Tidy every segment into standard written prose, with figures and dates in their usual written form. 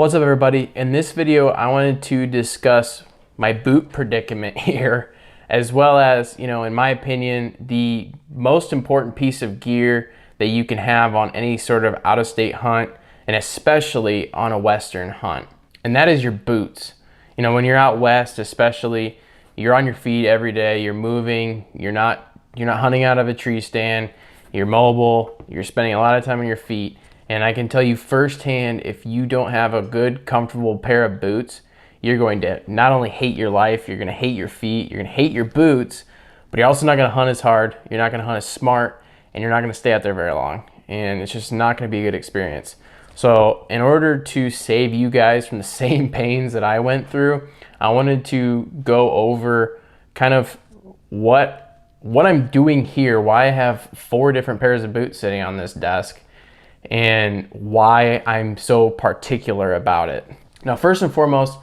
What's up, everybody? In this video, I wanted to discuss my boot predicament here, as well as, in my opinion, the most important piece of gear that you can have on any sort of out-of-state hunt, and especially on a Western hunt. And that is your boots. When you're out west, especially, you're on your feet every day, you're moving, you're not hunting out of a tree stand, you're mobile, you're spending a lot of time on your feet. And I can tell you firsthand, if you don't have a good, comfortable pair of boots, you're going to not only hate your life, you're going to hate your feet, you're going to hate your boots, but you're also not going to hunt as hard, you're not going to hunt as smart, and you're not going to stay out there very long. And it's just not going to be a good experience. So in order to save you guys from the same pains that I went through, I wanted to go over kind of what I'm doing here, why I have 4 different pairs of boots sitting on this desk, and why I'm so particular about it. Now, first and foremost,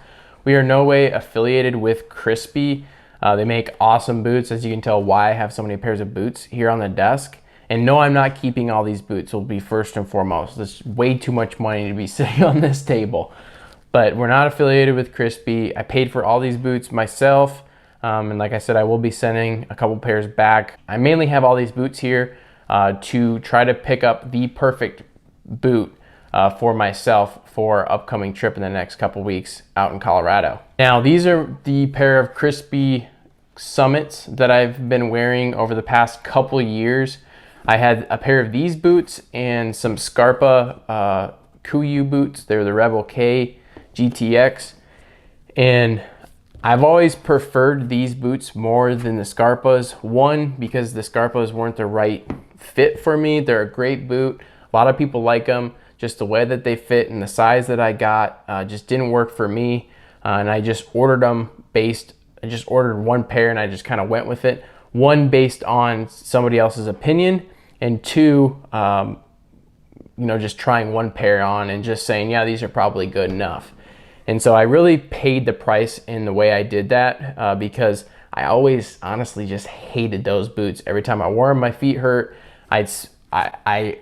we are no way affiliated with Crispy. They make awesome boots, as you can tell why I have so many pairs of boots here on the desk. And no, I'm not keeping all these boots, will be first and foremost. There's way too much money to be sitting on this table. But we're not affiliated with Crispy. I paid for all these boots myself. And like I said, I will be sending a couple pairs back. I mainly have all these boots here to try to pick up the perfect boot for myself for upcoming trip in the next couple weeks out in Colorado. Now, these are the pair of Crispy Summits that I've been wearing over the past couple years. I had a pair of these boots and some Scarpa Kuiu boots. They're the Rebel K GTX. And I've always preferred these boots more than the Scarpas. One, because the Scarpas weren't the right fit for me. They're a great boot. A lot of people like them. Just the way that they fit and the size that I got just didn't work for me. And I just ordered them I just ordered one pair and I just kind of went with it. One, based on somebody else's opinion, and two, just trying one pair on and just saying, yeah, these are probably good enough. And so I really paid the price in the way I did that because I always honestly just hated those boots. Every time I wore them, my feet hurt.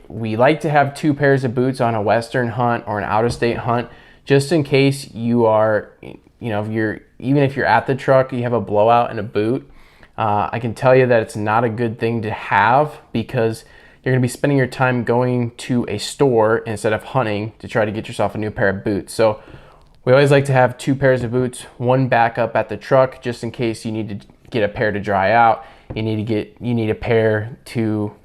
We like to have 2 pairs of boots on a Western hunt or an out-of-state hunt, just in case you are, even if you're at the truck, you have a blowout in a boot. I can tell you that it's not a good thing to have because you're going to be spending your time going to a store instead of hunting to try to get yourself a new pair of boots. So we always like to have 2 pairs of boots, one backup at the truck, just in case you need to get a pair to dry out. You need a pair to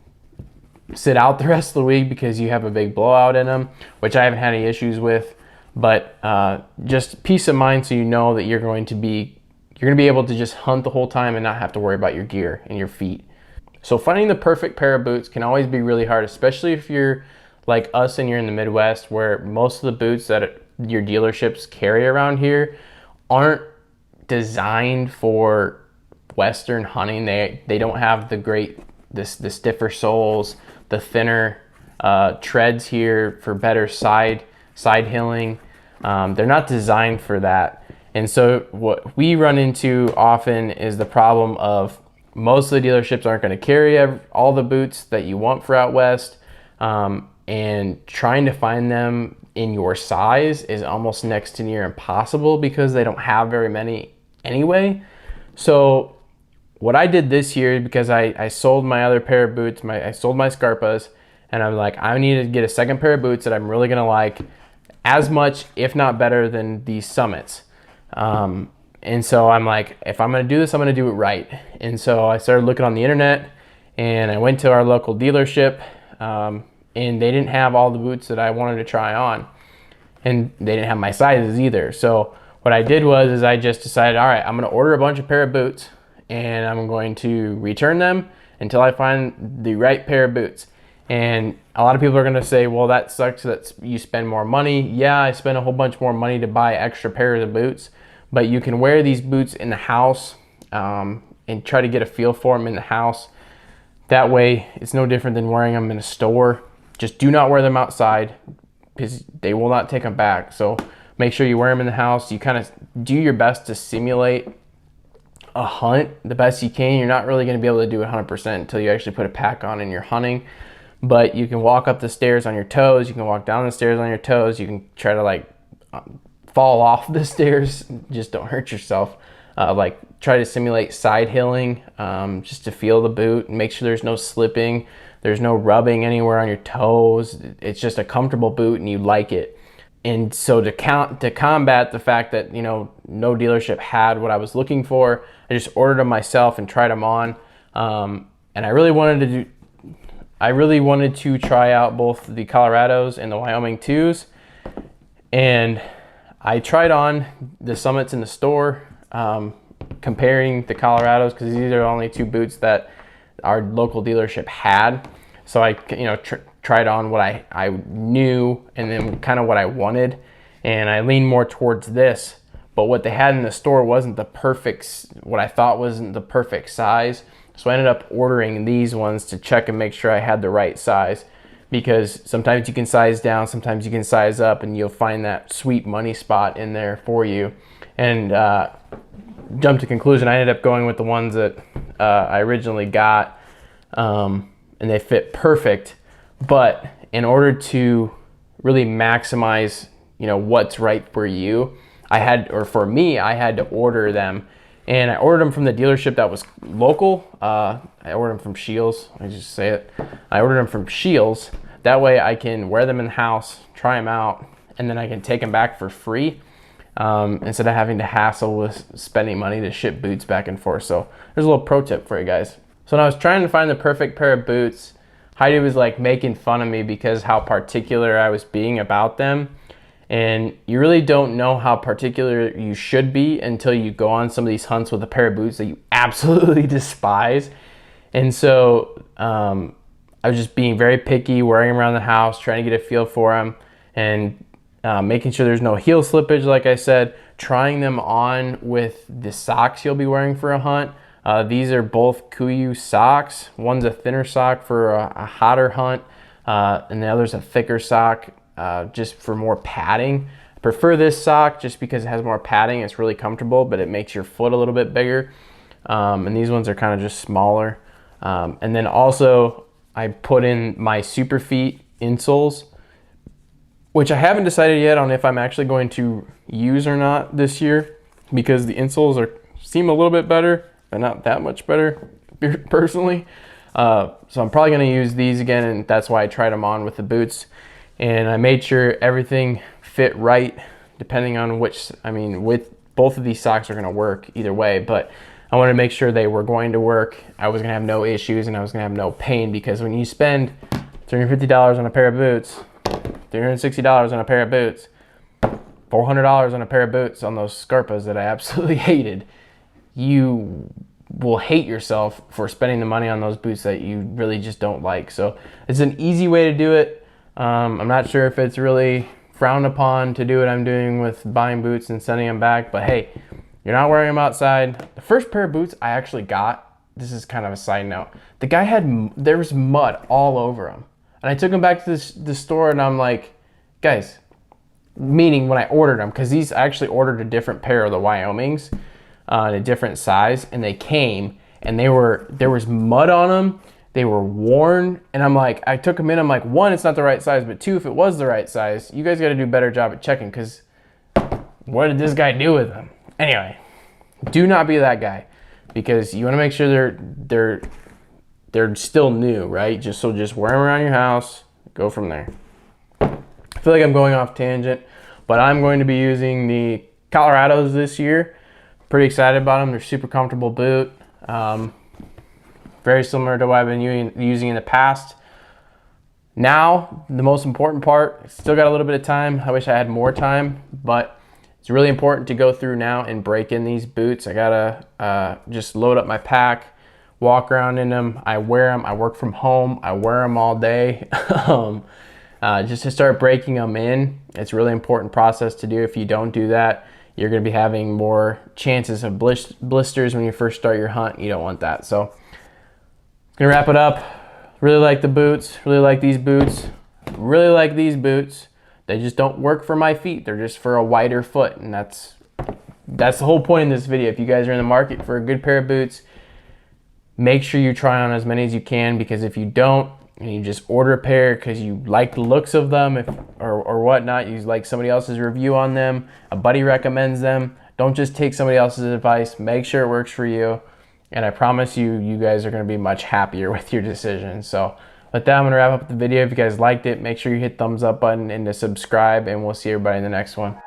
sit out the rest of the week because you have a big blowout in them, which I haven't had any issues with. But just peace of mind, so you know that you're going to be able to just hunt the whole time and not have to worry about your gear and your feet. So finding the perfect pair of boots can always be really hard, especially if you're like us and you're in the Midwest, where most of the boots that your dealerships carry around here aren't designed for Western hunting. They don't have the stiffer soles, the thinner treads here for better side hilling. They're not designed for that. And so what we run into often is the problem of most of the dealerships aren't going to carry all the boots that you want for out west. And trying to find them in your size is almost next to near impossible because they don't have very many anyway. So what I did this year, because I sold my other pair of boots, I sold my Scarpas, and I'm like, I need to get a second pair of boots that I'm really gonna like as much, if not better, than these Summits. And so I'm like, if I'm gonna do this, I'm gonna do it right. And so I started looking on the internet, and I went to our local dealership, and they didn't have all the boots that I wanted to try on, and they didn't have my sizes either. So what I did was I just decided, all right, I'm gonna order a bunch of pair of boots, and I'm going to return them until I find the right pair of boots. And a lot of people are gonna say, well, that sucks that you spend more money. Yeah, I spent a whole bunch more money to buy extra pairs of boots, but you can wear these boots in the house and try to get a feel for them in the house. That way, it's no different than wearing them in a store. Just do not wear them outside because they will not take them back. So make sure you wear them in the house. You kind of do your best to simulate a hunt the best you can. You're not really going to be able to do it 100% until you actually put a pack on and you're hunting. But you can walk up the stairs on your toes. You can walk down the stairs on your toes. You can try to like fall off the stairs, just don't hurt yourself. Like try to simulate side hilling, just to feel the boot and make sure there's no slipping, there's no rubbing anywhere on your toes. It's just a comfortable boot and you like it. And so to combat the fact that, you know, no dealership had what I was looking for, I just ordered them myself and tried them on. And I really wanted to try out both the Colorados and the Wyoming 2s. And I tried on the Summits in the store, comparing the Colorados, because these are the only 2 boots that our local dealership had. So I, you know, tried on what I knew and then kind of what I wanted, and I leaned more towards this. But what they had in the store wasn't the perfect, what I thought wasn't the perfect size. So I ended up ordering these ones to check and make sure I had the right size, because sometimes you can size down, sometimes you can size up, and you'll find that sweet money spot in there for you. And jump to conclusion, I ended up going with the ones that I originally got, and they fit perfect. But in order to really maximize, you know, what's right for you, I had to order them. And I ordered them from the dealership that was local. I ordered them from Shields. I just say it. I ordered them from Shields. That way I can wear them in the house, try them out, and then I can take them back for free, instead of having to hassle with spending money to ship boots back and forth. So there's a little pro tip for you guys. So when I was trying to find the perfect pair of boots, Heidi was like making fun of me because how particular I was being about them. And you really don't know how particular you should be until you go on some of these hunts with a pair of boots that you absolutely despise. And so I was just being very picky, wearing them around the house, trying to get a feel for them, and making sure there's no heel slippage, like I said, trying them on with the socks you'll be wearing for a hunt. These are both Kuiu socks. One's a thinner sock for a hotter hunt, and the other's a thicker sock, just for more padding. I prefer this sock just because it has more padding. It's really comfortable, but it makes your foot a little bit bigger. And these ones are kind of just smaller. And then also I put in my Superfeet insoles, which I haven't decided yet on if I'm actually going to use or not this year, because the insoles seem a little bit better, but not that much better personally. So I'm probably going to use these again, and that's why I tried them on with the boots. And I made sure everything fit right, depending on which, with both of these socks are going to work either way, but I wanted to make sure they were going to work. I was going to have no issues and I was going to have no pain, because when you spend $350 on a pair of boots, $360 on a pair of boots, $400 on a pair of boots on those Scarpas that I absolutely hated, you will hate yourself for spending the money on those boots that you really just don't like. So it's an easy way to do it. I'm not sure if it's really frowned upon to do what I'm doing with buying boots and sending them back, but hey, you're not wearing them outside. The first pair of boots I actually got, this is kind of a side note, the guy there was mud all over him. And I took him back to the store and I'm like, guys, meaning when I ordered them, because I actually ordered a different pair of the Wyomings, in a different size, and they came and there was mud on them. They were worn, and I'm like, I took them in, I'm like, one, it's not the right size, but two, if it was the right size, you guys got to do a better job at checking, because what did this guy do with them? Anyway, do not be that guy, because you want to make sure they're still new, right? Just wear them around your house, go from there. I feel like I'm going off tangent, but I'm going to be using the Colorados this year. Pretty excited about them. They're super comfortable boot. Very similar to what I've been using in the past. Now, the most important part, still got a little bit of time. I wish I had more time, but it's really important to go through now and break in these boots. I gotta just load up my pack, walk around in them. I wear them. I work from home. I wear them all day. Just to start breaking them in. It's a really important process to do. If you don't do that, you're gonna be having more chances of blisters when you first start your hunt. You don't want that. So, gonna wrap it up. Really like the boots. Really like these boots. Really like these boots. They just don't work for my feet. They're just for a wider foot, and that's the whole point in this video. If you guys are in the market for a good pair of boots, make sure you try on as many as you can, because if you don't, and you just order a pair because you like the looks of them, or whatnot, you like somebody else's review on them, a buddy recommends them, don't just take somebody else's advice. Make sure it works for you, and I promise you, you guys are going to be much happier with your decision. So with that, I'm going to wrap up the video. If you guys liked it, make sure you hit thumbs up button and to subscribe, and we'll see everybody in the next one.